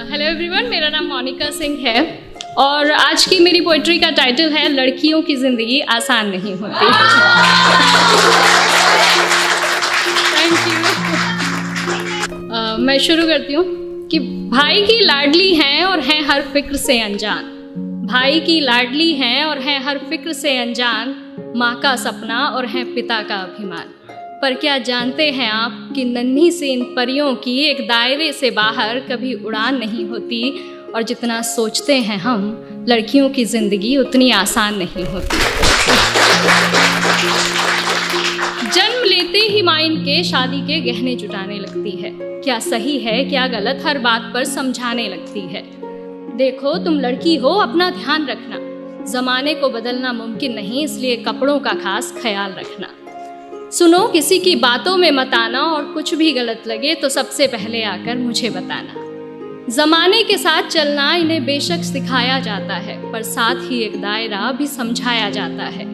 Hello everyone, मेरा नाम मोनिका सिंह है और आज की मेरी पोइट्री का टाइटल है लड़कियों की ज़िंदगी आसान नहीं होती। Thank you. मैं शुरू करती हूँ कि भाई की लाडली हैं और हैं हर फिक्र से अनजान। भाई की लाडली हैं और हैं हर फिक्र से अनजान। माँ का सपना और हैं पिता का अभिमान। पर क्या जानते हैं आप कि नन्ही सी इन परियों की एक दायरे से बाहर कभी उड़ान नहीं होती, और जितना सोचते हैं हम लड़कियों की ज़िंदगी उतनी आसान नहीं होती। जन्म लेते ही माँ इनके शादी के गहने जुटाने लगती है। क्या सही है क्या गलत हर बात पर समझाने लगती है। देखो तुम लड़की हो, अपना ध्यान रखना, ज़माने को बदलना मुमकिन नहीं, इसलिए कपड़ों का खास ख्याल रखना। सुनो किसी की बातों में मत आना, और कुछ भी गलत लगे तो सबसे पहले आकर मुझे बताना। ज़माने के साथ चलना इन्हें बेशक सिखाया जाता है, पर साथ ही एक दायरा भी समझाया जाता है।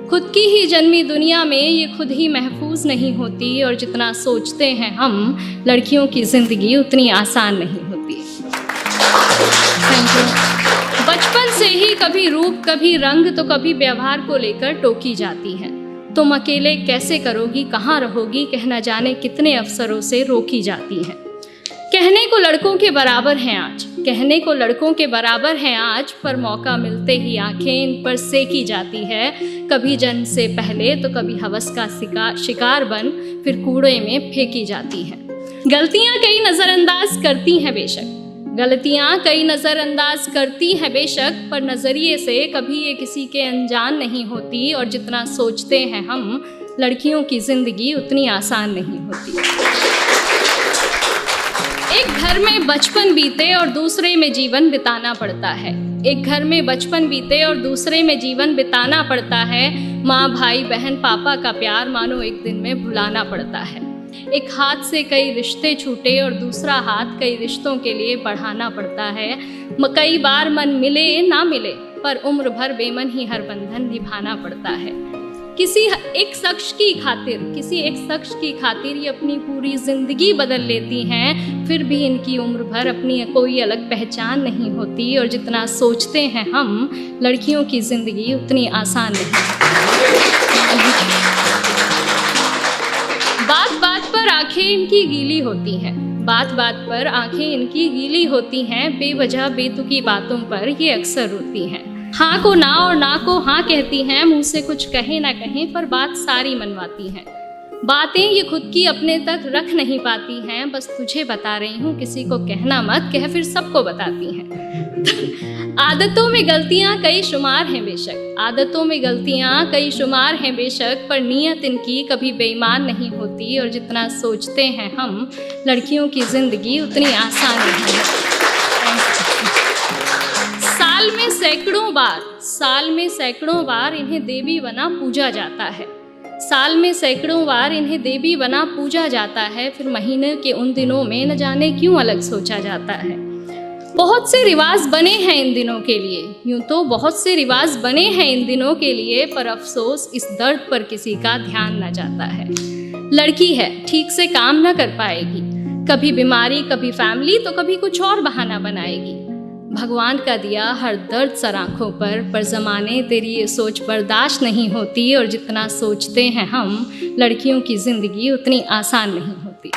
खुद की ही जन्मी दुनिया में ये खुद ही महफूज नहीं होती, और जितना सोचते हैं हम लड़कियों की ज़िंदगी उतनी आसान नहीं होती। Thank you. बचपन से ही कभी रूप कभी रंग तो कभी व्यवहार को लेकर टोकी जाती है। तुम अकेले कैसे करोगी, कहाँ रहोगी, कहना जाने कितने अवसरों से रोकी जाती हैं। कहने को लड़कों के बराबर हैं आज, कहने को लड़कों के बराबर हैं आज, पर मौका मिलते ही आंखें इन पर सेकी जाती है। कभी जन्म से पहले तो कभी हवस का शिकार बन फिर कूड़े में फेंकी जाती है। गलतियाँ कई नज़रअंदाज करती हैं बेशक, गलतियाँ कई नज़रअंदाज करती हैं बेशक, पर नज़रिए से कभी ये किसी के अनजान नहीं होती, और जितना सोचते हैं हम लड़कियों की ज़िंदगी उतनी आसान नहीं होती। एक घर में बचपन बीते और दूसरे में जीवन बिताना पड़ता है। एक घर में बचपन बीते और दूसरे में जीवन बिताना पड़ता है। माँ भाई बहन पापा का प्यार मानो एक दिन में भुलाना पड़ता है। एक हाथ से कई रिश्ते छूटे और दूसरा हाथ कई रिश्तों के लिए बढ़ाना पड़ता है। कई बार मन मिले ना मिले, पर उम्र भर बेमन ही हर बंधन निभाना पड़ता है। किसी एक शख्स की खातिर ये अपनी पूरी ज़िंदगी बदल लेती हैं, फिर भी इनकी उम्र भर अपनी कोई अलग पहचान नहीं होती, और जितना सोचते हैं हम लड़कियों की ज़िंदगी उतनी आसान नहीं। बात बात पर आंखें इनकी गीली होती हैं, बात बात पर आंखें इनकी गीली होती हैं। बेवजह बेतुकी बातों पर ये अक्सर रोती हैं। हाँ को ना और ना को हाँ कहती हैं, मुँह से कुछ कहे ना कहें पर बात सारी मनवाती हैं। बातें ये खुद की अपने तक रख नहीं पाती हैं, बस तुझे बता रही हूँ किसी को कहना मत, कह फिर सबको बताती हैं। आदतों में गलतियाँ कई शुमार हैं बेशक, आदतों में गलतियाँ कई शुमार हैं बेशक, पर नीयत इनकी कभी बेईमान नहीं होती, और जितना सोचते हैं हम लड़कियों की ज़िंदगी उतनी आसान नहीं है। साल में सैकड़ों बार इन्हें देवी बना पूजा जाता है। साल में सैकड़ों बार इन्हें देवी बना पूजा जाता है, फिर महीने के उन दिनों में न जाने क्यों अलग सोचा जाता है। बहुत से रिवाज बने हैं इन दिनों के लिए, यूं तो बहुत से रिवाज बने हैं इन दिनों के लिए, पर अफसोस इस दर्द पर किसी का ध्यान न जाता है। लड़की है ठीक से काम न कर पाएगी, कभी बीमारी कभी फैमिली तो कभी कुछ और बहाना बनाएगी। भगवान का दिया हर दर्द सर आँखों पर ज़माने तेरी ये सोच बर्दाश्त नहीं होती, और जितना सोचते हैं हम लड़कियों की ज़िंदगी उतनी आसान नहीं होती।